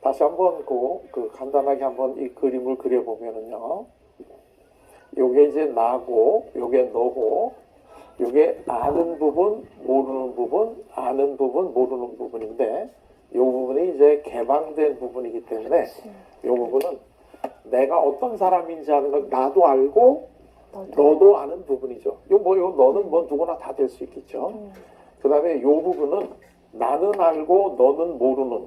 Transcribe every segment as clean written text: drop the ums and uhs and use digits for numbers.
다시 한번 간단하게 한번 이 그림을 그려보면은요. 요게 이제 나고, 요게 너고, 요게 아는 부분, 모르는 부분, 아는 부분, 모르는 부분인데, 요 부분이 이제 개방된 부분이기 때문에, 요 부분은 내가 어떤 사람인지 아는 걸 나도 알고, 너도 아는 부분이죠. 요 너는 뭐 누구나 다 될 수 있겠죠. 그 다음에 요 부분은 나는 알고 너는 모르는.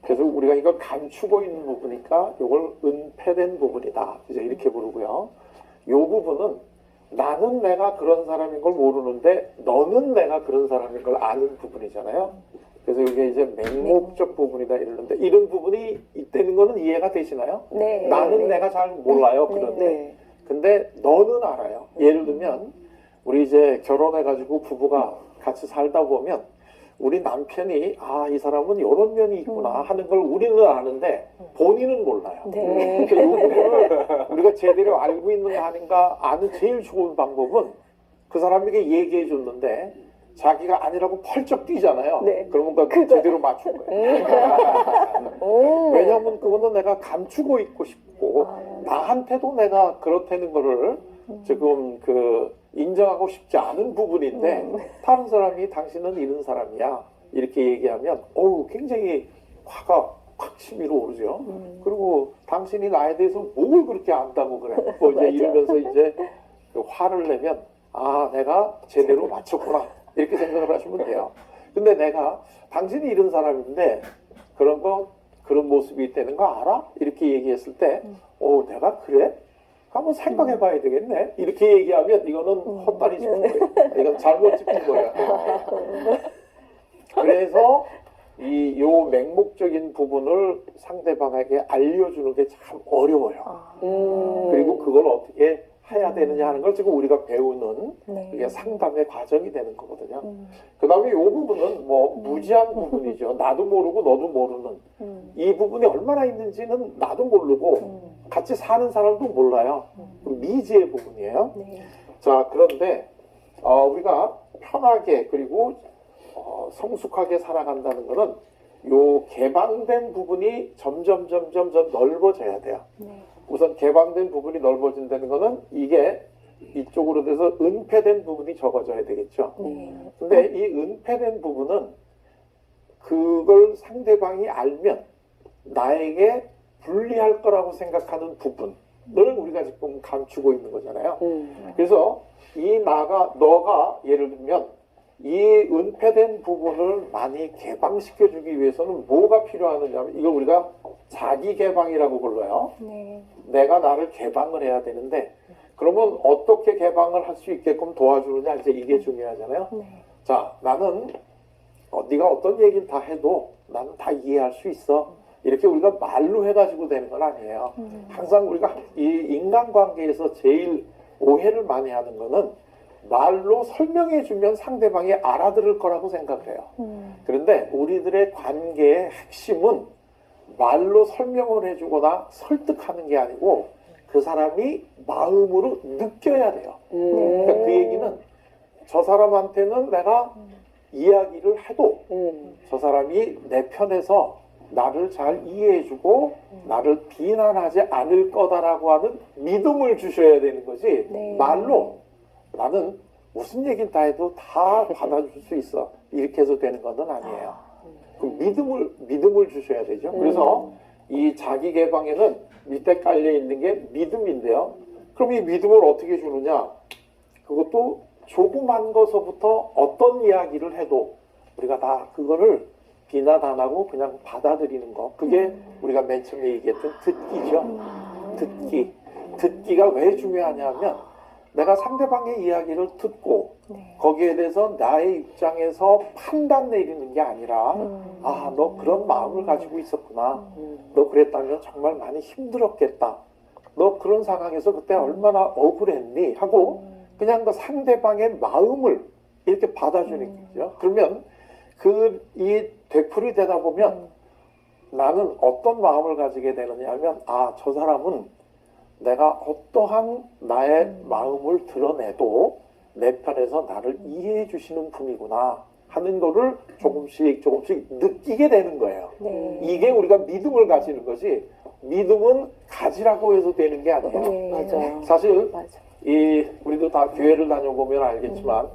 그래서 우리가 이걸 감추고 있는 부분이니까 요걸 은폐된 부분이다. 이제 이렇게 부르고요. 요 부분은 나는 내가 그런 사람인 걸 모르는데 너는 내가 그런 사람인 걸 아는 부분이잖아요. 그래서 이게 이제 맹목적 부분이다 이러는데 이런 부분이 있다는 거는 이해가 되시나요? 네. 나는 내가 잘 몰라요. 그런데 근데 너는 알아요. 예를 들면 우리 이제 결혼해가지고 부부가 같이 살다 보면 우리 남편이 이 사람은 이런 면이 있구나 하는 걸 우리는 아는데 본인은 몰라요. 네. 이 부분을 우리가 제대로 알고 있는가 아닌가 아는 제일 좋은 방법은 그 사람에게 얘기해 줬는데 자기가 아니라고 펄쩍 뛰잖아요. 네. 그러면 그거 제대로 맞춘 거예요. 왜냐하면 그거는 내가 감추고 있고 싶고 나한테도 내가 그렇다는 거를 지금 인정하고 싶지 않은 부분인데 다른 사람이 당신은 이런 사람이야 이렇게 얘기하면 굉장히 화가 확 치밀어 오르죠. 그리고 당신이 나에 대해서 뭘 그렇게 안다고 그래. 뭐 이제 이러면서 이제 화를 내면 내가 제대로 맞췄구나 이렇게 생각을 하시면 돼요. 근데 내가 당신이 이런 사람인데 그런 모습이 있다는 거 알아? 이렇게 얘기했을 때 내가 그래? 한번 생각해 봐야 되겠네. 이렇게 얘기하면 이거는 헛다리 짚은 거예요. 이건 잘못 짚은 거예요. 그래서 요 맹목적인 부분을 상대방에게 알려주는 게 참 어려워요. 그리고 그걸 어떻게 해야 되느냐 하는 걸 지금 우리가 배우는 이게 상담의 과정이 되는 거거든요. 그 다음에 이 부분은 뭐 무지한 부분이죠. 나도 모르고 너도 모르는 이 부분이 얼마나 있는지는 나도 모르고 같이 사는 사람도 몰라요. 미지의 부분이에요. 자, 그런데 우리가 편하게 그리고 성숙하게 살아간다는 것은 요 개방된 부분이 점점 넓어져야 돼요. 우선 개방된 부분이 넓어진다는 것은 이게 이쪽으로 돼서 은폐된 부분이 적어져야 되겠죠. 근데 이 은폐된 부분은 그걸 상대방이 알면 나에게 불리할 거라고 생각하는 부분을 우리가 지금 감추고 있는 거잖아요. 그래서 너가 예를 들면 이 은폐된 부분을 많이 개방시켜주기 위해서는 뭐가 필요하느냐면 이걸 우리가 자기 개방이라고 불러요. 내가 나를 개방을 해야 되는데 그러면 어떻게 개방을 할 수 있게끔 도와주느냐 이제 이게 중요하잖아요. 자, 나는 네가 어떤 얘기를 다 해도 나는 다 이해할 수 있어. 이렇게 우리가 말로 해가지고 되는 건 아니에요. 항상 우리가 이 인간관계에서 제일 오해를 많이 하는 거는 말로 설명해주면 상대방이 알아들을 거라고 생각을 해요. 그런데 우리들의 관계의 핵심은 말로 설명을 해주거나 설득하는 게 아니고 그 사람이 마음으로 느껴야 돼요. 그러니까 그 얘기는 저 사람한테는 내가 이야기를 해도 저 사람이 내 편에서 나를 잘 이해해주고 나를 비난하지 않을 거다라고 하는 믿음을 주셔야 되는 거지. 말로 나는 무슨 얘기를 다 해도 다 받아줄 수 있어. 이렇게 해서 되는 건 아니에요. 그 믿음을 주셔야 되죠. 그래서 이 자기 개방에는 밑에 깔려 있는 게 믿음인데요. 그럼 이 믿음을 어떻게 주느냐? 그것도 조그만 것서부터 어떤 이야기를 해도 우리가 다 그거를 비난 안 하고 그냥 받아들이는 거. 그게 우리가 맨 처음에 얘기했던 듣기죠. 듣기가 왜 중요하냐면 내가 상대방의 이야기를 듣고 거기에 대해서 나의 입장에서 판단 내리는 게 아니라 너 그런 마음을 가지고 있었구나. 너 그랬다면 정말 많이 힘들었겠다. 너 그런 상황에서 그때 얼마나 억울했니? 하고 그냥 그 상대방의 마음을 이렇게 받아주는 거죠. 그러면 이 되풀이 되다 보면 나는 어떤 마음을 가지게 되느냐 하면 저 사람은 내가 어떠한 나의 마음을 드러내도 내 편에서 나를 이해해 주시는 분이구나. 하는 거를 조금씩 조금씩 느끼게 되는 거예요. 네. 이게 우리가 믿음을 가지는 거지, 믿음은 가지라고 해서 되는 게 아니에요. 네. 맞아요. 사실 맞아. 우리도 다 교회를 다녀보면 알겠지만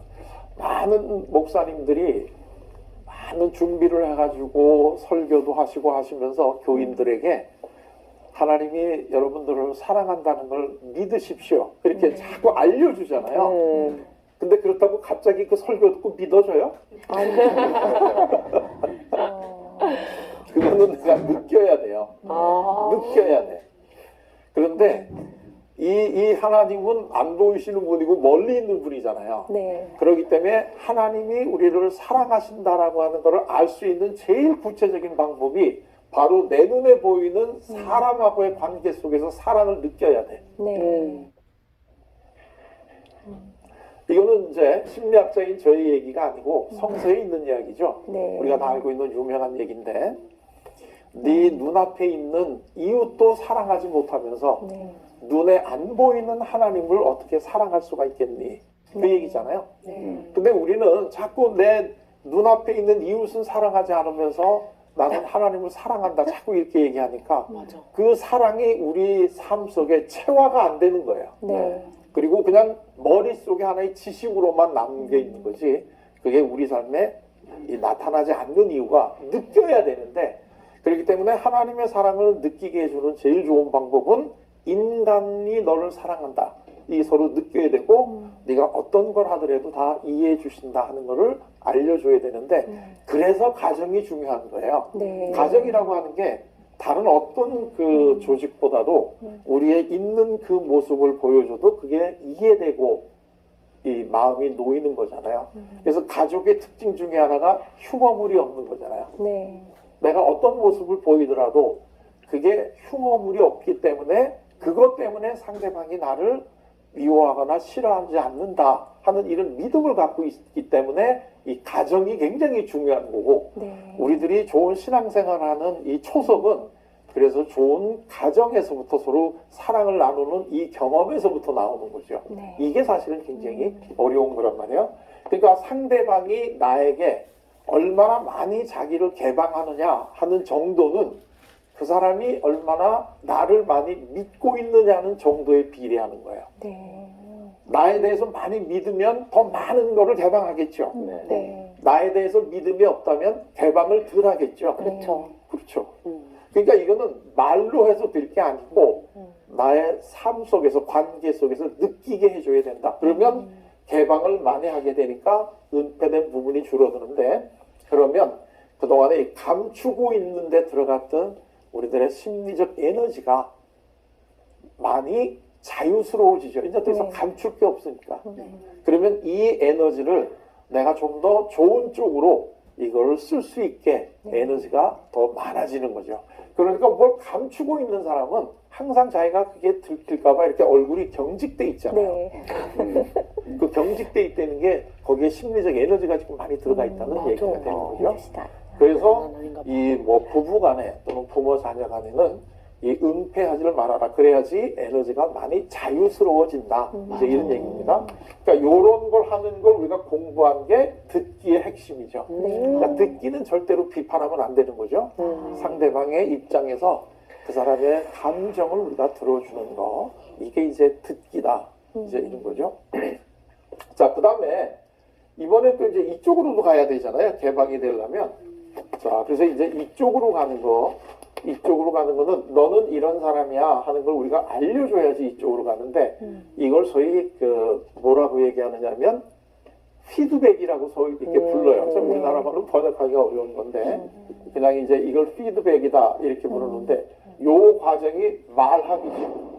많은 목사님들이 많은 준비를 해가지고 설교도 하시고 하시면서 교인들에게 하나님이 여러분들을 사랑한다는 걸 믿으십시오, 그렇게 자꾸 알려주잖아요. 근데 그렇다고 갑자기 그 설교 듣고 믿어져요? 그거는 내가 느껴야 돼요. 느껴야 돼. 그런데 이 하나님은 안 보이시는 분이고 멀리 있는 분이잖아요. 네. 그렇기 때문에 하나님이 우리를 사랑하신다라고 하는 것을 알 수 있는 제일 구체적인 방법이 바로 내 눈에 보이는 사람하고의 관계 속에서 사랑을 느껴야 돼. 네. 이거는 이제 심리학적인 저희 얘기가 아니고 성서에 있는 이야기죠. 네. 우리가 다 알고 있는 유명한 얘기인데, 네 눈앞에 있는 이웃도 사랑하지 못하면서 네. 눈에 안 보이는 하나님을 어떻게 사랑할 수가 있겠니? 그 얘기잖아요. 근데 우리는 자꾸 내 눈앞에 있는 이웃은 사랑하지 않으면서 나는 하나님을 사랑한다 자꾸 이렇게 얘기하니까 맞아. 그 사랑이 우리 삶 속에 체화가 안 되는 거예요. 네. 그리고 그냥 머릿속에 하나의 지식으로만 남겨 있는 거지, 그게 우리 삶에 나타나지 않는 이유가 느껴야 되는데, 그렇기 때문에 하나님의 사랑을 느끼게 해주는 제일 좋은 방법은 인간이 너를 사랑한다, 이 서로 느껴야 되고 네가 어떤 걸 하더라도 다 이해해 주신다 하는 거를 알려줘야 되는데, 그래서 가정이 중요한 거예요. 네. 가정이라고 하는 게 다른 어떤 그 조직보다도 우리의 있는 그 모습을 보여줘도 그게 이해되고 이 마음이 놓이는 거잖아요. 그래서 가족의 특징 중에 하나가 흉어물이 없는 거잖아요. 네. 내가 어떤 모습을 보이더라도 그게 흉어물이 없기 때문에, 그것 때문에 상대방이 나를 미워하거나 싫어하지 않는다 하는 이런 믿음을 갖고 있기 때문에 이 가정이 굉장히 중요한 거고, 네. 우리들이 좋은 신앙생활하는 이 초석은 그래서 좋은 가정에서부터 서로 사랑을 나누는 이 경험에서부터 나오는 거죠. 네. 이게 사실은 굉장히 어려운 거란 말이에요. 그러니까 상대방이 나에게 얼마나 많이 자기를 개방하느냐 하는 정도는 그 사람이 얼마나 나를 많이 믿고 있느냐는 정도에 비례하는 거예요. 네. 나에 대해서 많이 믿으면 더 많은 거를 개방하겠죠. 네. 나에 대해서 믿음이 없다면 개방을 덜 하겠죠. 그렇죠. 그렇죠. 그러니까 이거는 말로 해서 될 게 아니고 나의 삶 속에서, 관계 속에서 느끼게 해줘야 된다. 그러면 개방을 많이 하게 되니까 은폐된 부분이 줄어드는데, 그러면 그동안에 감추고 있는데 들어갔던 우리들의 심리적 에너지가 많이 자유스러워지죠. 이제 더 이상 감출 게 없으니까. 그러면 이 에너지를 내가 좀 더 좋은 쪽으로 이걸 쓸 수 있게 에너지가 더 많아지는 거죠. 그러니까 뭘 감추고 있는 사람은 항상 자기가 그게 들킬까봐 이렇게 얼굴이 경직돼 있잖아요. 네. 그 경직돼 있다는 게 거기에 심리적 에너지가 지금 많이 들어가 있다는 얘기가 되는 거죠. 그러시다. 그래서 이 뭐 부부 간에 또는 부모 자녀 간에는 이 은폐하지를 말아라. 그래야지 에너지가 많이 자유스러워진다. 이제 이런 얘기입니다. 그러니까 이런 걸 하는 걸 우리가 공부한 게 듣기의 핵심이죠. 그러니까 듣기는 절대로 비판하면 안 되는 거죠. 상대방의 입장에서 그 사람의 감정을 우리가 들어주는 거, 이게 이제 듣기다. 이제 이런 거죠. 자, 그 다음에 이번에 또 이제 이쪽으로도 가야 되잖아요. 개방이 되려면. 자, 그래서 이제 이쪽으로 가는 거는 너는 이런 사람이야 하는 걸 우리가 알려줘야지 이쪽으로 가는데, 이걸 소위 그 뭐라고 얘기하느냐면 피드백이라고 소위 이렇게 불러요. 참 우리나라 말로 번역하기가 어려운 건데, 그냥 이제 이걸 피드백이다 이렇게 부르는데, 요 과정이 말하기죠.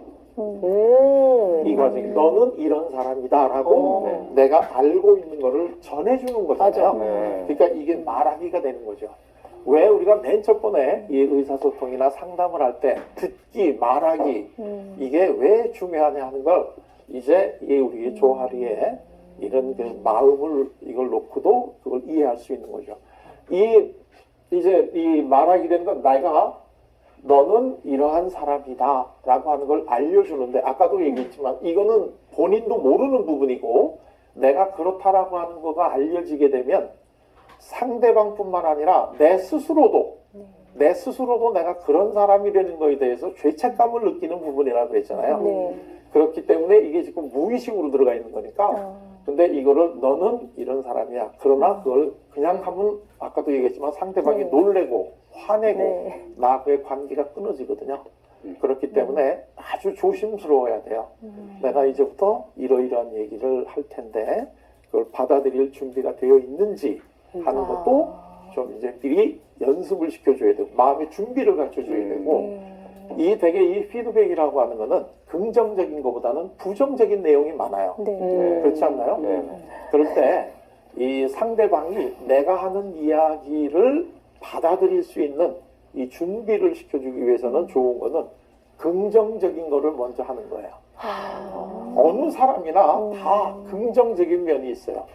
이 과정이 너는 이런 사람이다라고 내가 알고 있는 거를 전해주는 거잖아요. 그러니까 이게 말하기가 되는 거죠. 왜 우리가 맨 첫 번에 이 의사소통이나 상담을 할 때 듣기, 말하기, 이게 왜 중요하냐 하는 걸 이제 이 우리 조하리에 이런 그 마음을 이걸 놓고도 그걸 이해할 수 있는 거죠. 이제 이 말하게 되는 건 내가 너는 이러한 사람이다 라고 하는 걸 알려주는데, 아까도 얘기했지만 이거는 본인도 모르는 부분이고, 내가 그렇다라고 하는 거가 알려지게 되면 상대방뿐만 아니라 내 스스로도 내가 그런 사람이 되는 거에 대해서 죄책감을 느끼는 부분이라고 그랬잖아요. 네. 그렇기 때문에 이게 지금 무의식으로 들어가 있는 거니까. 근데 이거를 너는 이런 사람이야. 그러나 그걸 그냥 하면 아까도 얘기했지만 상대방이 놀래고 화내고 나하고의 관계가 끊어지거든요. 그렇기 때문에 아주 조심스러워야 돼요. 내가 이제부터 이러이러한 얘기를 할 텐데 그걸 받아들일 준비가 되어 있는지 하는 것도 좀 이제 미리 연습을 시켜줘야 되고 마음의 준비를 갖춰줘야 되고 이 되게 이 피드백이라고 하는 거는 긍정적인 것보다는 부정적인 내용이 많아요. 그렇지 않나요? 그럴 때 이 상대방이 내가 하는 이야기를 받아들일 수 있는 이 준비를 시켜주기 위해서는 좋은 거는 긍정적인 거를 먼저 하는 거예요. 어느 사람이나 다 긍정적인 면이 있어요.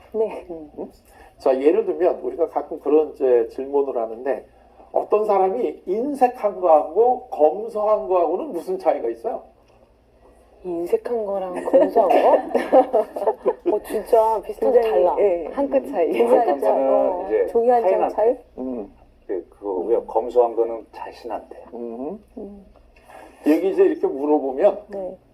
자, 예를 들면 우리가 가끔 그런 이제 질문을 하는데 어떤 사람이 인색한 거하고 검소한 거하고는 무슨 차이가 있어요? 인색한 거랑 검소한 거? 진짜 비슷한데 달라. 한 끗 차이. 인색한 거는 이제 종이 한 장 차이? 그거고요. 검소한 거는 자신한테. 여기 이제 이렇게 물어보면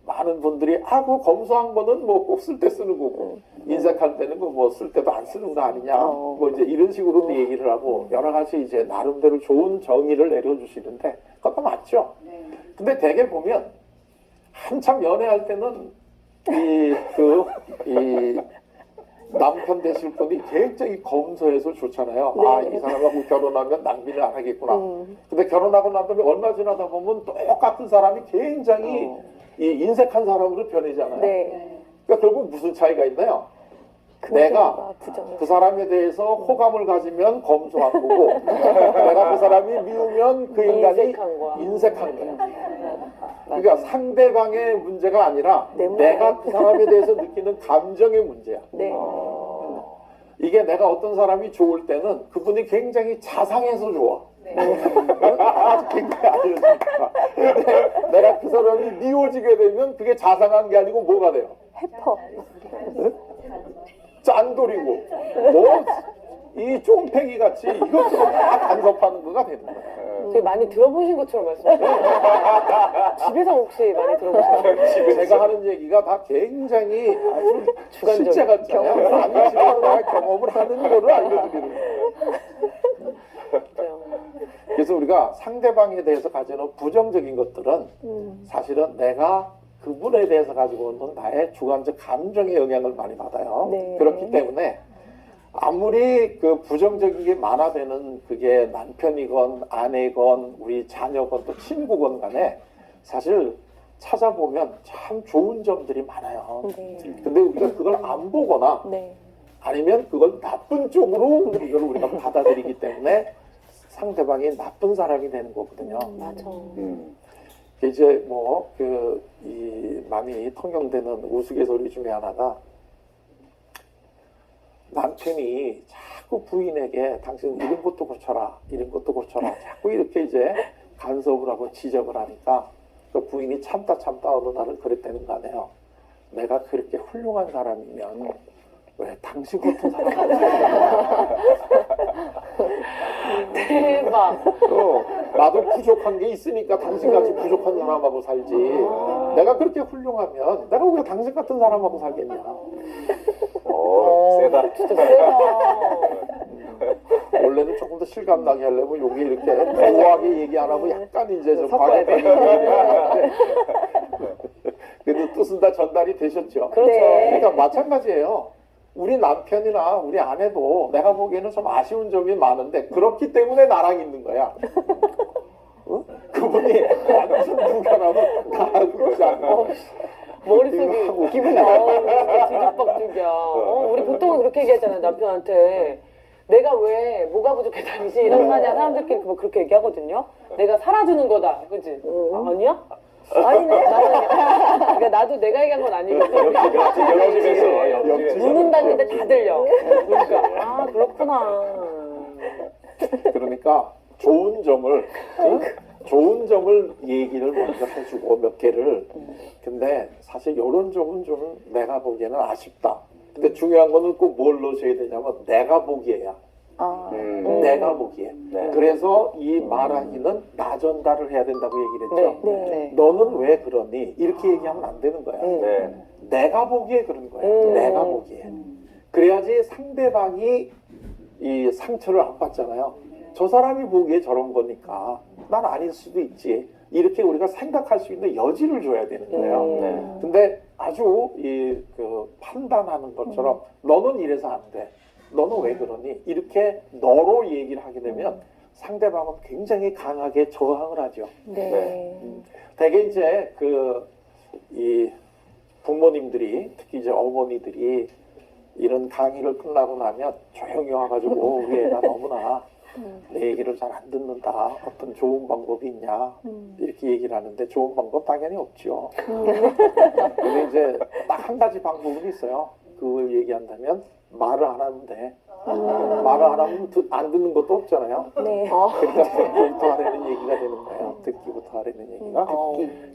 많은 분들이 그 검소한 거는 뭐 꼭 쓸 때 쓰는 거고 인색할 때는 뭐 쓸 때도 안 쓰는 거 아니냐 뭐 이제 이런 식으로 얘기를 하고 여러 가지 이제 나름대로 좋은 정의를 내려주시는데 그것도 맞죠. 근데 대개 보면 한참 연애할 때는 이 남편 되실 분이 굉장히 검소해서 좋잖아요. 이 사람하고 결혼하면 낭비를 안 하겠구나. 근데 결혼하고 난 다음에 얼마 지나다 보면 똑같은 사람이 굉장히 이 인색한 사람으로 변하잖아요. 그러니까 결국 무슨 차이가 있나요? 내가 그 사람에 대해서 호감을 가지면 검소한 거고 내가 그 사람이 미우면 그 인간이 인색한 거야. 그러니까 상대방의 문제가 아니라 내가 그 사람에 대해서 느끼는 감정의 문제야. 이게 내가 어떤 사람이 좋을 때는 그분이 굉장히 자상해서 좋아. 아주 굉장히 알려주니까. 근데 내가 그 사람이 미워지게 되면 그게 자상한 게 아니고 뭐가 돼요? 해퍼. 짠돌이고 뭐 이 쫌팽이 같이 이것저것 다 간섭하는 거가 되는 거예요. 되게 많이 들어보신 것처럼 말씀하세요. 집에서 혹시 많이 들어보셨나요? 제가 하는 얘기가 다 굉장히 아주 실제 같잖아요. 남의 집에서 경험을 하는 거를 알려드리는 거예요. 그래서 우리가 상대방에 대해서 가지는 부정적인 것들은 사실은 내가 그분에 대해서 가지고 있는 나의 주관적 감정의 영향을 많이 받아요. 그렇기 때문에 아무리 그 부정적인 게 많아되는 그게 남편이건 아내건 우리 자녀건 또 친구건 간에 사실 찾아보면 참 좋은 점들이 많아요. 근데 우리가 그걸 안 보거나 아니면 그걸 나쁜 쪽으로 이걸 우리가 받아들이기 때문에 상대방이 나쁜 사람이 되는 거거든요. 맞아. 이제 뭐 이 많이 통용되는 우스갯소리 중에 하나가 남편이 자꾸 부인에게 당신 이런 것도 고쳐라 이런 것도 고쳐라 자꾸 이렇게 이제 간섭을 하고 지적을 하니까 그 부인이 참다 어느 날은 그랬다는 거 아니에요. 내가 그렇게 훌륭한 사람이면 왜 당신 같은 사람을 대박. 나도 부족한 게 있으니까 당신같이 부족한 사람하고 살지. 내가 그렇게 훌륭하면 내가 왜 당신 같은 사람하고 살겠냐. 세다. 진짜 세다. 원래는 조금 더 실감나게 하려면 여기 이렇게 고하게 얘기 안 하고 약간 이제 좀 과격하게 얘기하는데 그래도 뜻은 다 전달이 되셨죠. 그러니까 마찬가지예요. 우리 남편이나 우리 아내도 내가 보기에는 좀 아쉬운 점이 많은데 그렇기 때문에 나랑 있는 거야. 그분이 완전 불편하면 나하고 그러지 않아. 머릿속이 기분이 뒤죽박죽이야. 우리 보통은 그렇게 얘기하잖아요. 남편한테. 내가 왜 뭐가 부족해 당신 이런 말이야. 사람들끼리 뭐 그렇게 얘기하거든요. 내가 살아주는 거다. 그치? 아니야? 아니네. 그러니까 나도 내가 얘기한 건 아니거든. 옆집에서 묻는다는데 다 들려. 그러니까 그렇구나. 그러니까 좋은 점을 얘기를 먼저 해주고 몇 개를. 근데 사실 이런 점은 좀 내가 보기에는 아쉽다. 근데 중요한 거는 꼭 뭘 넣으셔야 되냐면 내가 보기에야. 내가 보기에. 네. 그래서 이 말하기는 나 전달을 해야 된다고 얘기를 했죠. 네. 너는 왜 그러니? 이렇게 얘기하면 안 되는 거야. 네. 내가 보기에 그런 거야. 내가 보기에. 그래야지 상대방이 이 상처를 안 받잖아요. 저 사람이 보기에 저런 거니까 난 아닐 수도 있지. 이렇게 우리가 생각할 수 있는 여지를 줘야 되는 거예요. 네. 근데 아주 그 판단하는 것처럼 너는 이래서 안 돼. 너는 왜 그러니? 이렇게 너로 얘기를 하게 되면 상대방은 굉장히 강하게 저항을 하죠. 네. 대개 이제 이 부모님들이 특히 이제 어머니들이 이런 강의를 끝나고 나면 조용히 와가지고 우리 애가 너무나 내 얘기를 잘 안 듣는다. 어떤 좋은 방법이 있냐. 이렇게 얘기를 하는데 좋은 방법 당연히 없죠. 근데 이제 딱 한 가지 방법은 있어요. 그걸 얘기한다면 말을 안 하면 돼. 말을 안 하면 안 듣는 것도 없잖아요. 네. 그러니까 듣기부터 하라는 얘기가 되는 거예요. 듣기부터 하라는 얘기가.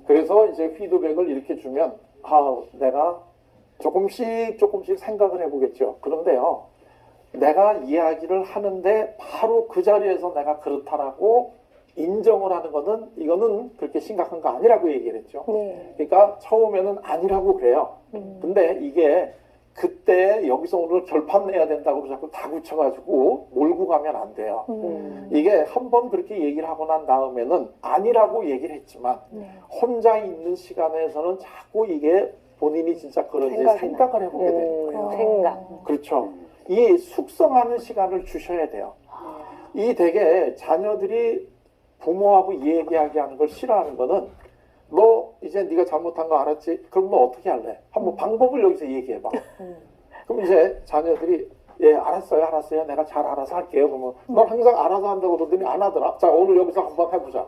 그래서 이제 피드백을 이렇게 주면 내가 조금씩 생각을 해보겠죠. 그런데요. 내가 이야기를 하는데 바로 그 자리에서 내가 그렇다라고 인정을 하는 거는 이거는 그렇게 심각한 거 아니라고 얘기를 했죠. 네. 그러니까 처음에는 아니라고 그래요. 근데 이게 그때 여기서 오늘 결판 내야 된다고 자꾸 다 굳혀가지고 몰고 가면 안 돼요. 이게 한번 그렇게 얘기를 하고 난 다음에는 아니라고 얘기를 했지만 혼자 있는 시간에서는 자꾸 이게 본인이 진짜 그런지 생각을 해보게 되는 거예요. 생각. 그렇죠. 이 숙성하는 시간을 주셔야 돼요. 이 되게 자녀들이 부모하고 얘기하는 걸 싫어하는 거는 너 이제 네가 잘못한 거 알았지? 그럼 너 어떻게 할래? 한번 방법을 여기서 얘기해봐. 그럼 이제 자녀들이 예 알았어요. 내가 잘 알아서 할게요. 그러면 넌 항상 알아서 한다고 그러더니 안 하더라. 자 오늘 여기서 한번 해보자.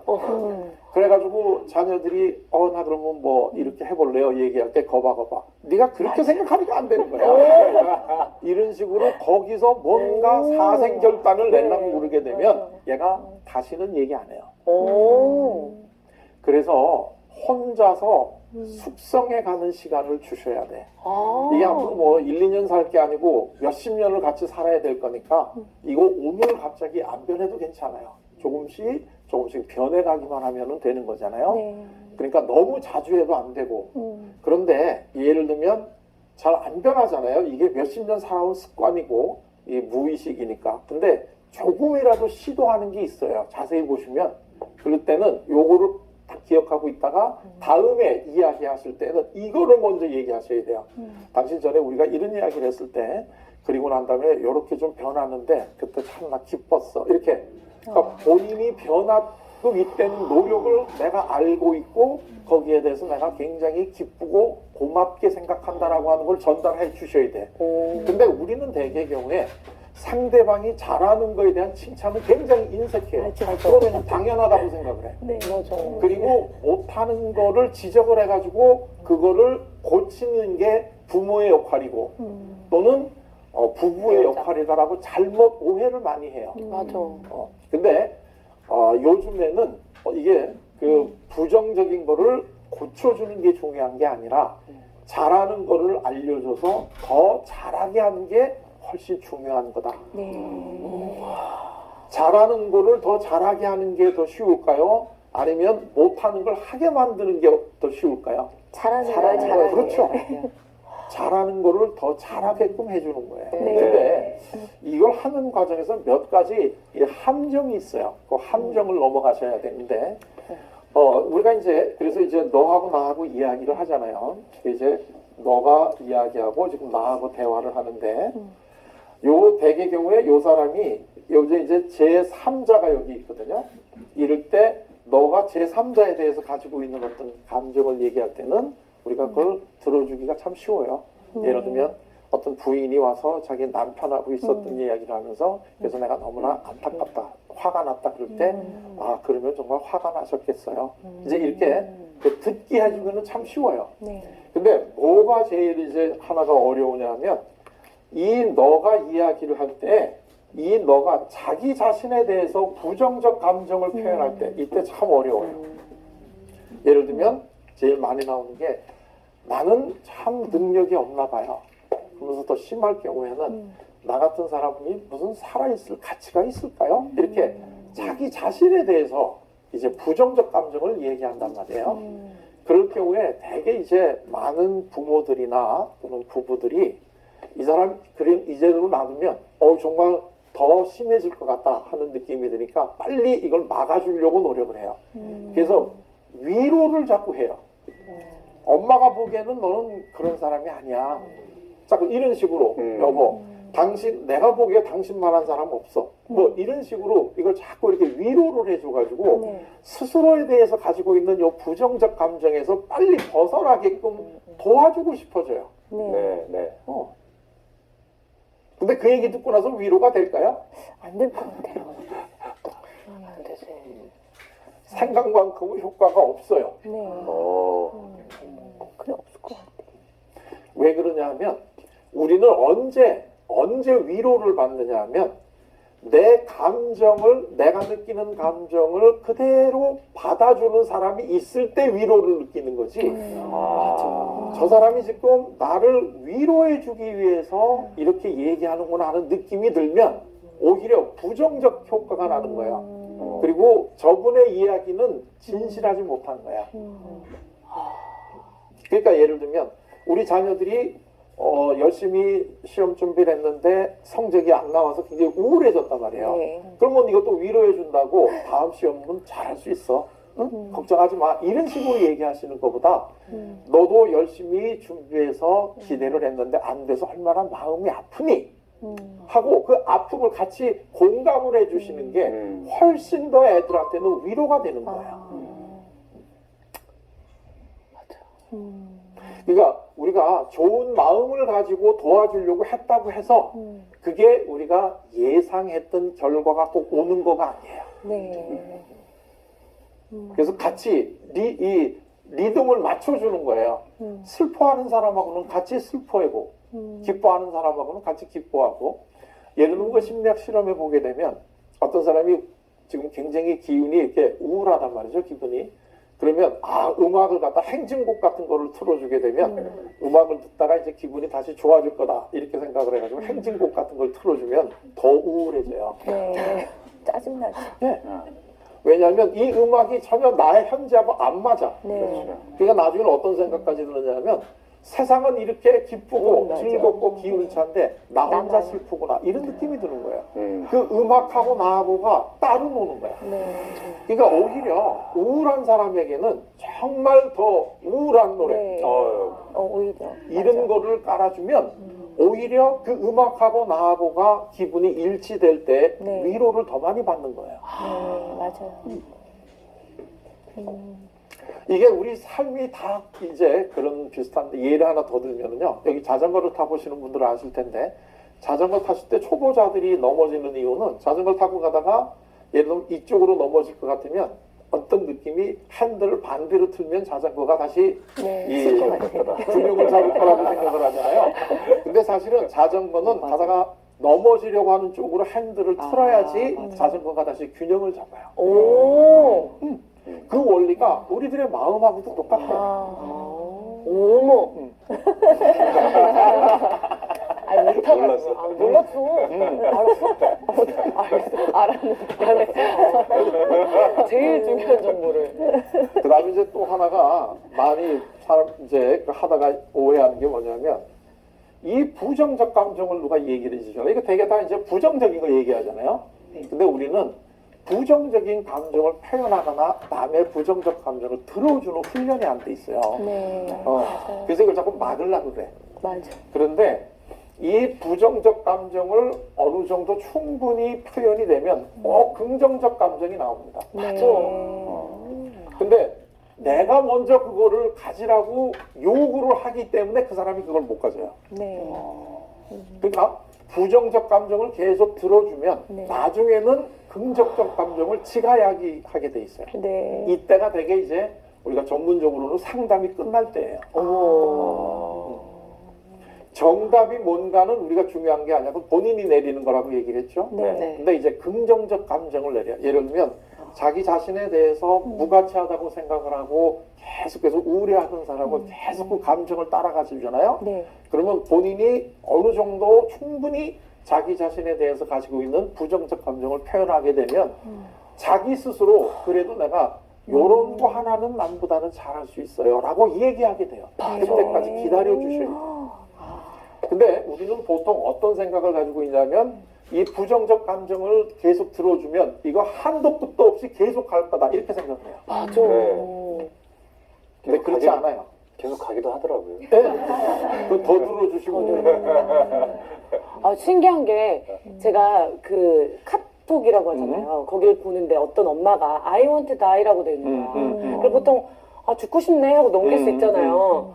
그래가지고 자녀들이 나 그러면 뭐 이렇게 해볼래요? 얘기할 때 거봐. 네가 그렇게 생각하니까 안 되는 거야. 이런 식으로 거기서 뭔가 사생결단을 내려고 그러게 되면 얘가 다시는 얘기 안 해요. 그래서 혼자서 숙성해가는 시간을 주셔야 돼. 이게 앞으로 뭐 1, 2년 살 게 아니고 몇십 년을 같이 살아야 될 거니까 이거 오늘 갑자기 안 변해도 괜찮아요. 조금씩 변해가기만 하면 되는 거잖아요. 네. 그러니까 너무 자주 해도 안 되고 그런데 예를 들면 잘 안 변하잖아요. 이게 몇십 년 살아온 습관이고 이 무의식이니까. 근데 조금이라도 시도하는 게 있어요. 자세히 보시면 그럴 때는 요거를 딱 기억하고 있다가 다음에 이야기하실 때는 이거를 먼저 얘기하셔야 돼요. 당신 전에 우리가 이런 이야기를 했을 때 그리고 난 다음에 이렇게 좀 변하는데 그때 참 나 기뻤어. 이렇게 그러니까 본인이 변하고 있다는 노력을 내가 알고 있고 거기에 대해서 내가 굉장히 기쁘고 고맙게 생각한다라고 하는 걸 전달해 주셔야 돼. 근데 우리는 대개 경우에 상대방이 잘하는 거에 대한 칭찬은 굉장히 인색해요. 그러면 당연하다고 생각을 해. 네. 맞아. 그리고 못하는 거를 지적을 해가지고 그거를 고치는 게 부모의 역할이고 또는 부부의 맞아. 역할이다라고 잘못 오해를 많이 해요. 맞아. 근데 요즘에는 이게 그 부정적인 거를 고쳐주는 게 중요한 게 아니라 잘하는 거를 알려줘서 더 잘하게 하는 게 훨씬 중요한 거다. 네. 잘하는 거를 더 잘하게 하는 게 더 쉬울까요? 아니면 못하는 걸 하게 만드는 게 더 쉬울까요? 잘하는 잘하는 걸 그렇죠. 잘하는 거를 더 잘하게끔 해주는 거예요. 네. 근데 이걸 하는 과정에서 몇 가지 함정이 있어요. 그 함정을 넘어가셔야 되는데, 우리가 이제, 그래서 이제 너하고 나하고 이야기를 하잖아요. 이제 너가 이야기하고 지금 나하고 대화를 하는데, 요 대개 경우에 요 사람이 여기 이제 제3자가 여기 있거든요. 이럴 때 너가 제3자에 대해서 가지고 있는 어떤 감정을 얘기할 때는 우리가 그걸 들어주기가 참 쉬워요. 예를 들면 어떤 부인이 와서 자기 남편하고 있었던 이야기를 하면서 그래서 내가 너무나 안타깝다, 화가 났다 그럴 때 그러면 정말 화가 나셨겠어요. 이제 이렇게 듣기 해주기는 참 쉬워요. 네. 근데 뭐가 제일 이제 하나가 어려우냐면 이 너가 이야기를 할 때 이 너가 자기 자신에 대해서 부정적 감정을 표현할 때 이때 참 어려워요. 예를 들면 제일 많이 나오는 게 나는 참 능력이 없나 봐요. 그러면서 더 심할 경우에는 나 같은 사람이 무슨 살아있을 가치가 있을까요? 이렇게 자기 자신에 대해서 이제 부정적 감정을 얘기한단 말이에요. 그럴 경우에 대개 이제 많은 부모들이나 또는 부부들이 이 사람 그림 이대로 놔두면 정말 더 심해질 것 같다 하는 느낌이 드니까 빨리 이걸 막아주려고 노력을 해요. 그래서 위로를 자꾸 해요. 엄마가 보기에는 너는 그런 사람이 아니야. 자꾸 이런 식으로 여보 내가 보기에 당신만한 사람 없어. 뭐 이런 식으로 이걸 자꾸 이렇게 위로를 해줘가지고 네. 스스로에 대해서 가지고 있는 이 부정적 감정에서 빨리 벗어나게끔 도와주고 싶어져요. 네. 네, 네. 근데 그 얘기 듣고 나서 위로가 될까요? 안 될 것 같아요. 안 되지. 생각만큼의 효과가 없어요. 네. 그래 없을 것 같아요. 왜 그러냐 하면 우리는 언제 위로를 받느냐 하면 내가 느끼는 감정을 그대로 받아주는 사람이 있을 때 위로를 느끼는 거지. 저 사람이 지금 나를 위로해 주기 위해서 이렇게 얘기하는구나 하는 느낌이 들면 오히려 부정적 효과가 나는 거야. 그리고 저분의 이야기는 진실하지 못한 거야. 그러니까 예를 들면 우리 자녀들이 열심히 시험 준비를 했는데 성적이 안 나와서 굉장히 우울해졌단 말이에요. 네. 그러면 이것도 위로해 준다고 다음 시험은 잘할 수 있어. 응? 걱정하지 마. 이런 식으로 얘기하시는 것보다 너도 열심히 준비해서 기대를 했는데 안 돼서 얼마나 마음이 아프니? 하고 그 아픔을 같이 공감을 해주시는 게 훨씬 더 애들한테는 위로가 되는 거예요. 그러니까 우리가 좋은 마음을 가지고 도와주려고 했다고 해서 그게 우리가 예상했던 결과가 꼭 오는 거가 아니에요. 네. 그래서 같이 이 리듬을 맞춰주는 거예요. 슬퍼하는 사람하고는 같이 슬퍼하고 기뻐하는 사람하고는 같이 기뻐하고. 예를 들면 그 심리학 실험해 보게 되면 어떤 사람이 지금 굉장히 기운이 이렇게 우울하단 말이죠. 기분이. 그러면 음악을 갖다 행진곡 같은 거를 틀어주게 되면 음악을 듣다가 이제 기분이 다시 좋아질 거다 이렇게 생각을 해가지고 행진곡 같은 걸 틀어주면 더 우울해져요. 네. 짜증나죠. 네. 왜냐하면 이 음악이 전혀 나의 현재하고 안 맞아. 네. 그러니까 나중에는 어떤 생각까지 드느냐면 세상은 이렇게 기쁘고 맞아. 즐겁고 기운찬데 나 혼자 나만. 슬프구나 이런 느낌이 드는 거예요. 그 음악하고 나하고가 따로 노는 거야. 네. 그러니까 오히려 우울한 사람에게는 정말 더 우울한 노래 네. 오히려. 이런 거를 깔아주면 오히려 그 음악하고 나하고가 기분이 일치될 때 네. 위로를 더 많이 받는 거예요. 네, 맞아요. 이게 우리 삶이 다 이제 그런 비슷한데 예를 하나 더 들면요. 여기 자전거를 타보시는 분들은 아실 텐데 자전거 타실 때 초보자들이 넘어지는 이유는 자전거 타고 가다가 예를 들면 이쪽으로 넘어질 것 같으면 어떤 느낌이 핸들을 반대로 틀면 자전거가 다시 네, 쓸것 같아요. 균형을 잡을 거라고 생각을 하잖아요. 근데 사실은 자전거는 가다가 넘어지려고 하는 쪽으로 핸들을 틀어야지 자전거가 다시 균형을 잡아요. 오. 그 원리가 우리들의 마음하고도 똑같아요. 어머. 아니, 못하겠어. 몰랐어. 몰랐어. 알았는데. 제일 중요한 정보를. 그 다음에 이제 또 하나가 많이 사람 이제 하다가 오해하는 게 뭐냐면 이 부정적 감정을 누가 얘기를 해주잖아요. 이거 되게 다 이제 부정적인 거 얘기하잖아요. 근데 우리는 부정적인 감정을 표현하거나 남의 부정적 감정을 들어주는 훈련이 안 돼 있어요. 네. 그래서 이걸 자꾸 막으려고 그래. 맞아. 그런데 이 부정적 감정을 어느 정도 충분히 표현이 되면 긍정적 감정이 나옵니다. 맞아. 근데 내가 먼저 그거를 가지라고 요구를 하기 때문에 그 사람이 그걸 못 가져요. 네. 그러니까 부정적 감정을 계속 들어주면 네. 나중에는 긍정적 감정을 지가 야기하게 돼 있어요. 네. 이때가 되게 이제 우리가 전문적으로는 상담이 끝날 때예요. 정답이 뭔가는 우리가 중요한 게 아니고 본인이 내리는 거라고 얘기를 했죠. 네. 근데 이제 긍정적 감정을 내려. 예를 들면 자기 자신에 대해서 무가치하다고 생각을 하고 계속해서 우울해하는 사람은 계속 그 감정을 따라가시잖아요. 네. 그러면 본인이 어느 정도 충분히 자기 자신에 대해서 가지고 있는 부정적 감정을 표현하게 되면 자기 스스로 그래도 내가 요런 거 하나는 남보다는 잘할 수 있어요 라고 얘기하게 돼요. 그때까지 기다려 주셔야 돼요. 근데 우리는 보통 어떤 생각을 가지고 있냐면 이 부정적 감정을 계속 들어주면 이거 한도 끝도 없이 계속 갈 거다 이렇게 생각해요. 맞아. 네. 근데 그렇지 않아요. 계속 가기도 하더라고요. 네. 그거 더 들어주시고 아, 신기한 게 제가 그 카톡이라고 하잖아요. 거기를 보는데 어떤 엄마가 I want to die라고 돼 있는 거야. 그리고 보통 아, 죽고 싶네 하고 넘길 수 있잖아요.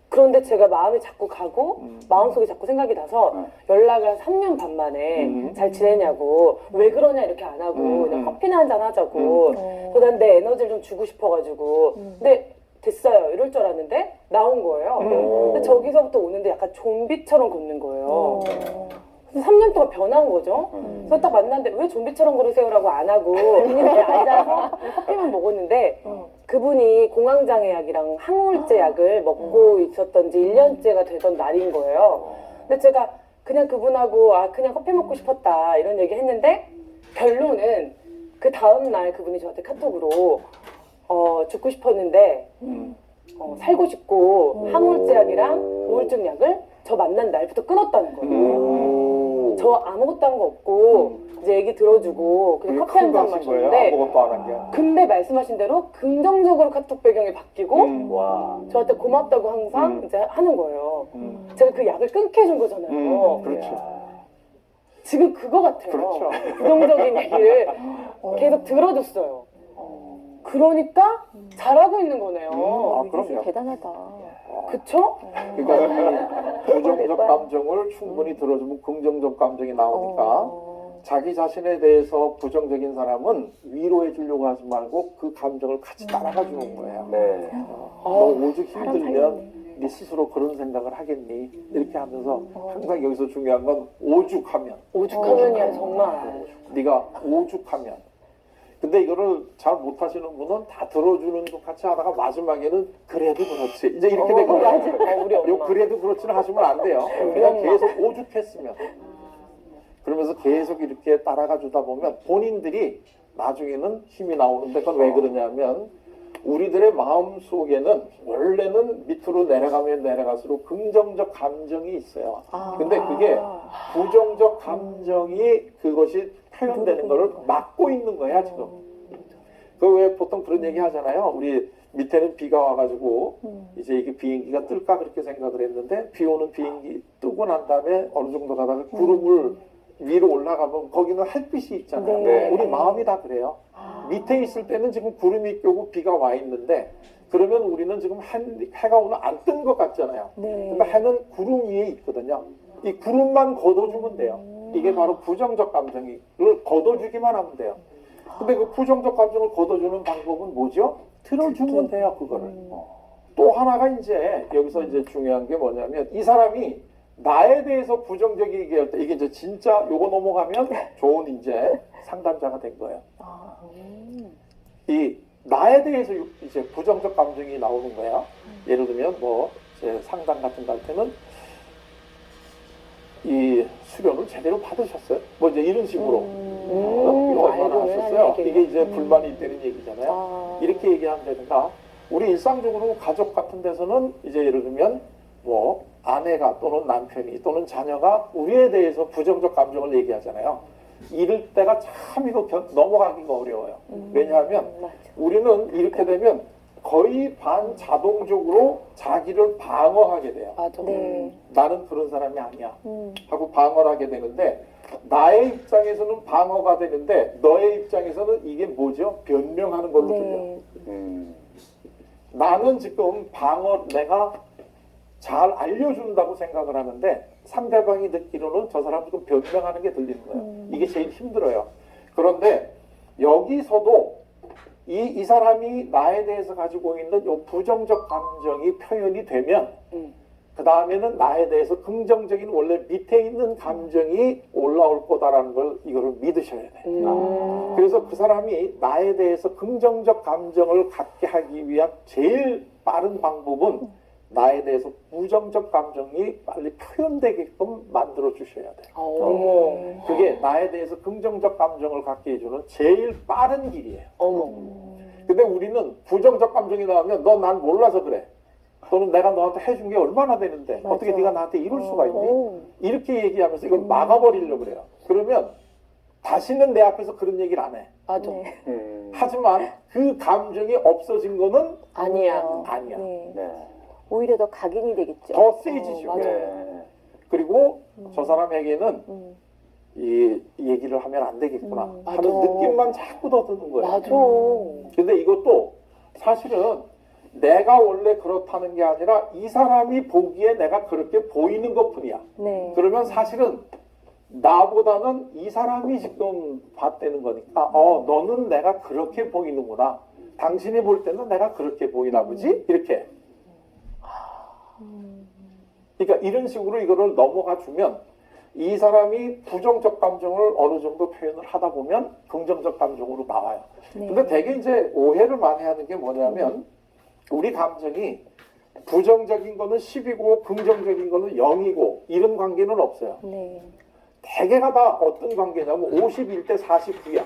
그런데 제가 마음이 자꾸 가고 마음속에 자꾸 생각이 나서 연락을 한 3년 반 만에 잘 지내냐고 왜 그러냐 이렇게 안 하고 그냥 커피나 한잔 하자고 그래서 난 내 에너지를 좀 주고 싶어가지고 근데 됐어요 이럴 줄 알았는데 나온 거예요. 근데 저기서부터 오는데 약간 좀비처럼 걷는 거예요. 그래서 3년 동안 변한 거죠. 그래서 딱 만났는데 왜 좀비처럼 걸으세요라고 안 하고 그냥 앉아서 그냥 커피만 먹었는데 그분이 공황장애약이랑 항우울제 약을 먹고 있었던 지 1년째가 되던 날인 거예요. 근데 제가 그냥 그분하고 아 그냥 커피 먹고 싶었다 이런 얘기 했는데 결론은 그 다음날 그분이 저한테 카톡으로 죽고 싶었는데 살고 싶고 항우울제 약이랑 우울증 약을 저 만난 날부터 끊었다는 거예요. 저 아무것도 한 거 없고 이제 얘기 들어주고 그냥 커피 한 잔 마셨는데 아무것도 안 한 게. 근데 말씀하신 대로 긍정적으로 카톡 배경이 바뀌고 와. 저한테 고맙다고 항상 이제 하는 거예요. 제가 그 약을 끊게 해준 거잖아요. 그렇죠. 지금 그거 같아요. 그렇죠. 부정적인 얘기를 계속 들어줬어요. 그러니까 잘하고 있는 거네요. 아, 이게 그럼요. 대단하다. 그쵸? 그러니까 이 부정적 감정을 충분히 들어주면 긍정적 감정이 나오니까 자기 자신에 대해서 부정적인 사람은 위로해 주려고 하지 말고 그 감정을 같이 따라가 주는 거예요. 네. 너 오죽 힘들면 네 스스로 그런 생각을 하겠니? 이렇게 하면서 항상 여기서 중요한 건 오죽하면. 오죽하면이야 정말. 네가 오죽하면. 근데 이거를 잘 못하시는 분은 다 들어주는 것 같이 하다가 마지막에는 그래도 그렇지. 이제 이렇게 되거든요. 맞아. 우리 요 엄마. 그래도 그렇지는 하시면 안 돼요. 그냥 계속 오죽했으면. 그러면서 계속 이렇게 따라가 주다 보면 본인들이 나중에는 힘이 나오는데 그건 왜 그러냐면 우리들의 마음 속에는 원래는 밑으로 내려가면 내려갈수록 긍정적 감정이 있어요. 근데 그게 부정적 감정이 그것이 표현되는 것을 막고 있는 거야 지금. 그 왜 보통 그런 얘기 하잖아요. 우리 밑에는 비가 와가지고 이제 이게 비행기가 뜰까 그렇게 생각을 했는데 비 오는 비행기 뜨고 난 다음에 어느 정도 가다가 구름을 위로 올라가면 거기는 햇빛이 있잖아요. 네. 우리 마음이 다 그래요. 밑에 있을 때는 지금 구름이 껴고 비가 와 있는데 그러면 우리는 지금 해가 오늘 안 뜬 것 같잖아요. 네. 근데 해는 구름 위에 있거든요. 이 구름만 걷어주면 돼요. 이게 바로 부정적 감정을 걷어주기만 하면 돼요. 근데 그 부정적 감정을 걷어주는 방법은 뭐죠? 들어주면 돼요, 그거를. 또 하나가 이제 여기서 이제 중요한 게 뭐냐면 이 사람이 나에 대해서 부정적인 얘기할 때 이게 이제 진짜 요거 넘어가면 좋은 이제 상담자가 된 거예요. 이 나에 대해서 이제 부정적 감정이 나오는 거야. 예를 들면 뭐 이제 상담 같은 거 할 때는 이 수련을 제대로 받으셨어요? 뭐 이제 이런 식으로 이거 얼마나 알고 하셨어요? 있는 이게 이제 불만이 있다는 얘기잖아요. 이렇게 얘기한다든가 우리 일상적으로 가족 같은 데서는 이제 예를 들면 뭐 아내가 또는 남편이 또는 자녀가 우리에 대해서 부정적 감정을 얘기하잖아요. 이럴 때가 참 이거 넘어가기가 어려워요. 왜냐하면 우리는 이렇게 되면 거의 반자동적으로 자기를 방어하게 돼요. 맞아. 네. 나는 그런 사람이 아니야 하고 방어를 하게 되는데 나의 입장에서는 방어가 되는데 너의 입장에서는 이게 뭐죠? 변명하는 걸로 들려. 네. 나는 지금 내가 잘 알려준다고 생각을 하는데 상대방이 듣기로는 저 사람 지금 변명하는 게 들리는 거예요. 이게 제일 힘들어요. 그런데 여기서도 이 사람이 나에 대해서 가지고 있는 요 부정적 감정이 표현이 되면 그 다음에는 나에 대해서 긍정적인 원래 밑에 있는 감정이 올라올 거다라는 걸 이거를 믿으셔야 돼요. 그래서 그 사람이 나에 대해서 긍정적 감정을 갖게 하기 위한 제일 빠른 방법은 나에 대해서 부정적 감정이 빨리 표현되게끔 만들어 주셔야 돼요. 어머. 그게 나에 대해서 긍정적 감정을 갖게 해주는 제일 빠른 길이에요. 어머. 근데 우리는 부정적 감정이 나오면 너 난 몰라서 그래. 또는 내가 너한테 해준 게 얼마나 되는데 맞아. 어떻게 네가 나한테 이럴 수가 있니? 오. 이렇게 얘기하면서 이걸 막아버리려고 그래요. 그러면 다시는 내 앞에서 그런 얘기를 안 해. 맞아. 네. 하지만 그 감정이 없어진 거는 아니야. 아니야. 네. 네. 오히려 더 각인이 되겠죠. 더 세지죠. 맞아요. 네. 그리고 저 사람에게는 음. 이 얘기를 하면 안 되겠구나 하는 맞아. 느낌만 자꾸 더 드는 거예요. 맞아. 근데 이것도 사실은 내가 원래 그렇다는 게 아니라 이 사람이 보기에 내가 그렇게 보이는 것뿐이야. 네. 그러면 사실은 나보다는 이 사람이 지금 봤다는 거니까 너는 내가 그렇게 보이는구나. 당신이 볼 때는 내가 그렇게 보이나 보지? 이렇게. 그러니까 이런 식으로 이거를 넘어가 주면 이 사람이 부정적 감정을 어느 정도 표현을 하다 보면 긍정적 감정으로 나와요. 네. 근데 되게 이제 오해를 많이 하는 게 뭐냐면 우리 감정이 부정적인 거는 10이고 긍정적인 거는 0이고 이런 관계는 없어요. 네. 대개가 다 어떤 관계냐면 51대 49야.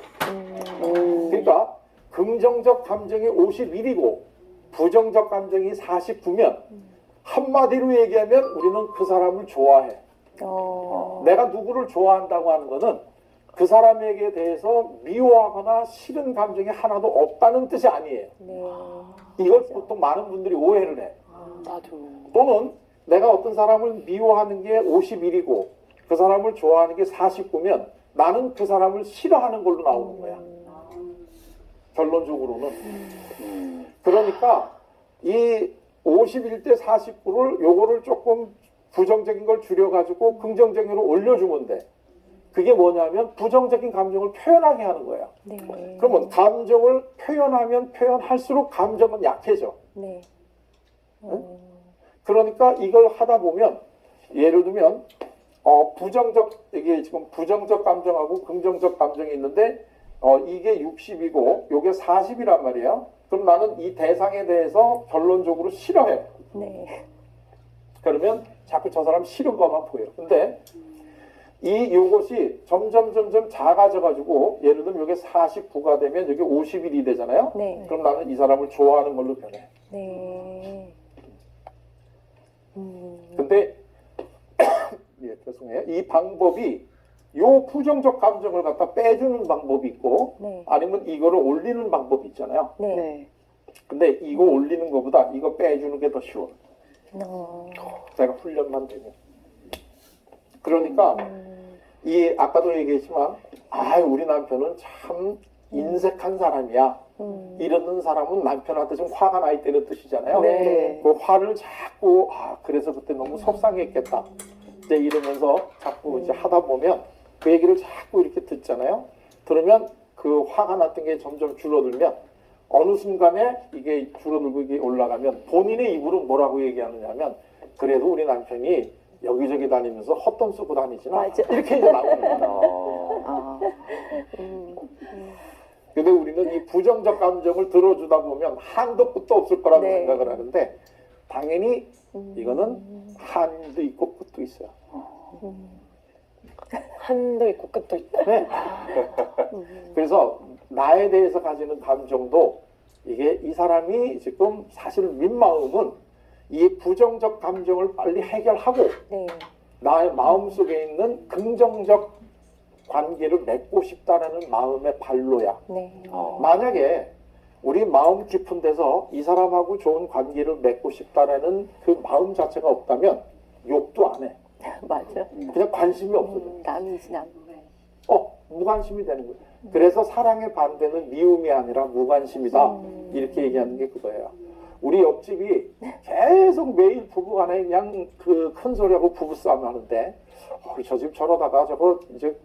그러니까 긍정적 감정이 51이고 부정적 감정이 49면 한마디로 얘기하면 우리는 그 사람을 좋아해. 내가 누구를 좋아한다고 하는 거는 그 사람에게 대해서 미워하거나 싫은 감정이 하나도 없다는 뜻이 아니에요. 네. 이걸 보통 많은 분들이 오해를 해. 맞아. 또는 내가 어떤 사람을 미워하는 게 51이고 그 사람을 좋아하는 게 49면 나는 그 사람을 싫어하는 걸로 나오는 거야. 결론적으로는. 그러니까 이 51대 49를 요거를 조금 부정적인 걸 줄여가지고 긍정적으로 올려주면 돼. 그게 뭐냐면 부정적인 감정을 표현하게 하는 거야. 네. 그러면 감정을 표현하면 표현할수록 감정은 약해져. 네. 그러니까 이걸 하다 보면 예를 들면 이게 지금 부정적 감정하고 긍정적 감정이 있는데 이게 60이고 요게 40이란 말이에요. 그럼 나는 이 대상에 대해서 결론적으로 싫어해. 네. 그러면 자꾸 저 사람 싫은 것만 보여요. 근데 요것이 점점 작아져 가지고 예를 들면 요게 49가 되면 여기 51이 되잖아요. 네. 그럼 나는 이 사람을 좋아하는 걸로 변해. 네. 근데 예, 죄송해요. 이 방법이 요 부정적 감정을 갖다 빼주는 방법이 있고 네. 아니면 이거를 올리는 방법이 있잖아요. 네. 네. 근데 이거 올리는 것보다 이거 빼주는 게 더 쉬워. 내가 훈련만 되면. 그러니까 이 아까도 얘기했지만 우리 남편은 참 인색한 사람이야. 이러는 사람은 남편한테 좀 화가 나 있다는 뜻이잖아요. 네. 그 화를 자꾸 그래서 그때 너무 속상했겠다. 이제 이러면서 자꾸 이제 하다 보면 그 얘기를 자꾸 이렇게 듣잖아요. 들으면 그 화가 났던 게 점점 줄어들면 어느 순간에 이게 줄어들고 이게 올라가면 본인의 입으로 뭐라고 얘기하느냐면 그래도 우리 남편이 여기저기 다니면서 헛돈 쓰고 다니지나 맞아. 이렇게 이제 나오는 거예요. 근데 우리는 이 부정적 감정을 들어주다 보면 한도 끝도 없을 거라고 네. 생각을 하는데 당연히 이거는 한도 있고 끝도 있어요. 한도 있고 끝도 있다. 네. 그래서 나에 대해서 가지는 감정도 이게 이 사람이 지금 사실 민마음은 이 부정적 감정을 빨리 해결하고 네. 나의 마음속에 있는 긍정적 관계를 맺고 싶다라는 마음의 발로야. 네. 만약에 우리 마음 깊은 데서 이 사람하고 좋은 관계를 맺고 싶다라는 그 마음 자체가 없다면 욕도 안 해. 맞아. 그냥 관심이 없어져. 남이지 남. 무관심이 되는 거예요. 그래서 사랑의 반대는 미움이 아니라 무관심이다. 이렇게 얘기하는 게 그거예요. 우리 옆집이 계속 매일 부부간에 그냥 그 큰 소리하고 부부싸움 하는데 저 집 저러다가 저거 이제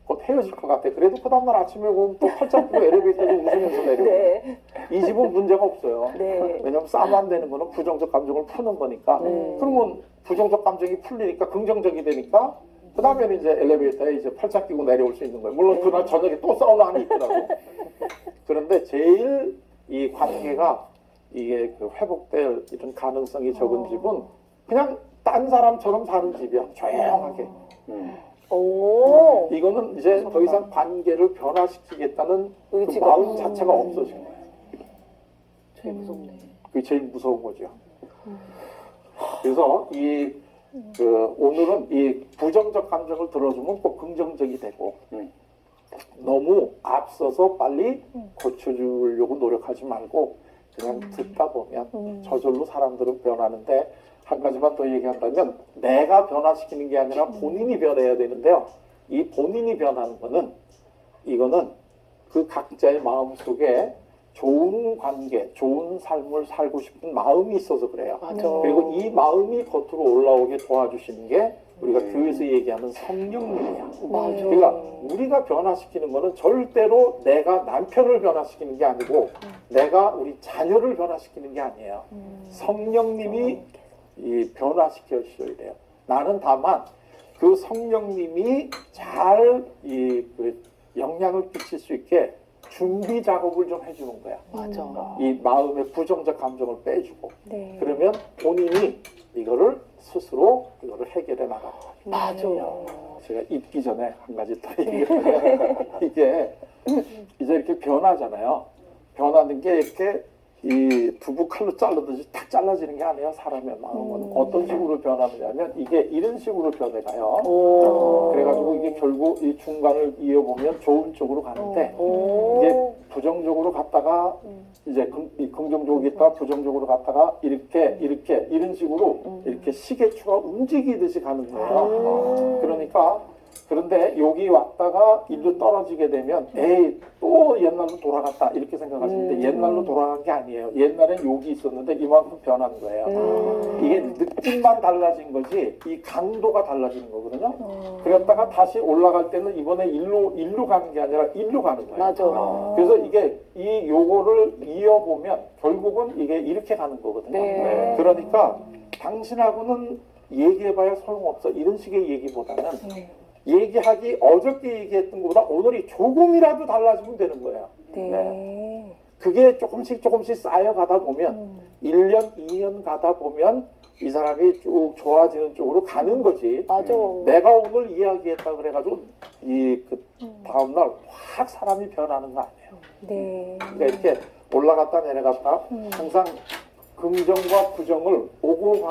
곧 헤어질 것 같아. 그래도 그 다음날 아침에 보면 또 팔짱 끼고 엘리베이터에서 웃으면서 내려오고. 네. 이 집은 문제가 없어요. 네. 왜냐면 싸움 안 되는 거는 부정적 감정을 푸는 거니까. 그러면 부정적 감정이 풀리니까 긍정적이 되니까 그 다음에는 이제 엘리베이터에 이제 팔짱 끼고 내려올 수 있는 거예요. 물론 그날 저녁에 또 싸우는 한이 있더라고. 그런데 제일 이 관계가 이게 그 회복될 이런 가능성이 적은 집은 그냥 딴 사람처럼 사는 집이야. 조용하게. 오. 이거는 이제 더 이상 관계를 변화시키겠다는 그 의지가 마음 없어. 자체가 없어진 거예요. 제일 무섭네. 그게 제일 무서운 거죠. 그래서 오늘은 이 부정적 감정을 들어주면 꼭 긍정적이 되고 너무 앞서서 빨리 고쳐주려고 노력하지 말고 그냥 듣다 보면 저절로 사람들은 변하는데 한 가지만 더 얘기한다면 내가 변화시키는 게 아니라 본인이 변해야 되는데요. 이 본인이 변하는 거는 이거는 그 각자의 마음 속에 좋은 관계, 좋은 삶을 살고 싶은 마음이 있어서 그래요. 맞아. 그리고 이 마음이 겉으로 올라오게 도와주시는 게 우리가 교회에서 얘기하는 성령님이야. 맞아. 그러니까 우리가 변화시키는 거는 절대로 내가 남편을 변화시키는 게 아니고 내가 우리 자녀를 변화시키는 게 아니에요. 성령님이 이 변화시켜 주셔야 돼요. 나는 다만 그 성령님이 잘 그 영향을 끼칠 수 있게 준비 작업을 좀 해주는 거야. 맞아. 이 마음의 부정적 감정을 빼주고 네. 그러면 본인이 이거를 스스로 이거를 해결해 나가는 거예요. 맞아. 제가 입기 전에 한 가지 더 얘기해요. 이게 이제 이렇게 변하잖아요. 변하는 게 이렇게 이 두부 칼로 자르듯이 탁 잘라지는 게 아니에요. 사람의 마음은 어떤 식으로 변하느냐면 이게 이런 식으로 변해가요. 그래가지고 이게 결국 이 중간을 이어보면 좋은 쪽으로 가는데 이게 부정적으로 갔다가 이제 긍정적으로 있다가 부정적으로 갔다가 이렇게 이런 식으로 이렇게 시계추가 움직이듯이 가는 거예요. 그러니까 그런데 여기 왔다가 일로 떨어지게 되면 에이 또 옛날로 돌아갔다 이렇게 생각하시는데 옛날로 돌아간 게 아니에요. 옛날엔 여기 있었는데 이만큼 변한 거예요. 이게 느낌만 달라진 거지 이 강도가 달라지는 거거든요. 그랬다가 다시 올라갈 때는 이번에 일로 가는 게 아니라 일로 가는 거예요. 맞아. 그래서 이게 이 요거를 이어보면 결국은 이게 이렇게 가는 거거든요. 네. 그러니까 당신하고는 얘기해봐야 소용없어 이런 식의 얘기보다는 얘기하기 어저께 얘기했던 것보다 오늘이 조금이라도 달라지면 되는 거예요. 네. 그게 조금씩 쌓여가다 보면 1년, 2년 가다 보면 이 사람이 쭉 좋아지는 쪽으로 가는 거지. 맞아. 내가 오늘 이야기했다 그래가지고 그 다음날 확 사람이 변하는 거 아니에요. 네. 그러니까 이렇게 올라갔다 내려갔다 항상 긍정과 부정을 오고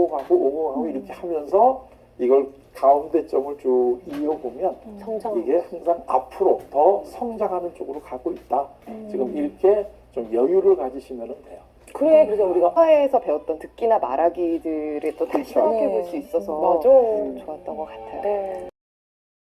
가고 이렇게 하면서 이걸 가운데점을 쭉 이어보면 성장. 이게 항상 앞으로 더 성장하는 쪽으로 가고 있다. 지금 이렇게 좀 여유를 가지시면 돼요. 그래, 그래서 우리가 화해에서 배웠던 듣기나 말하기들을 또 다시 그렇죠. 생각해 볼 네. 수 있어서 맞아. 좋았던 것 같아요. 네.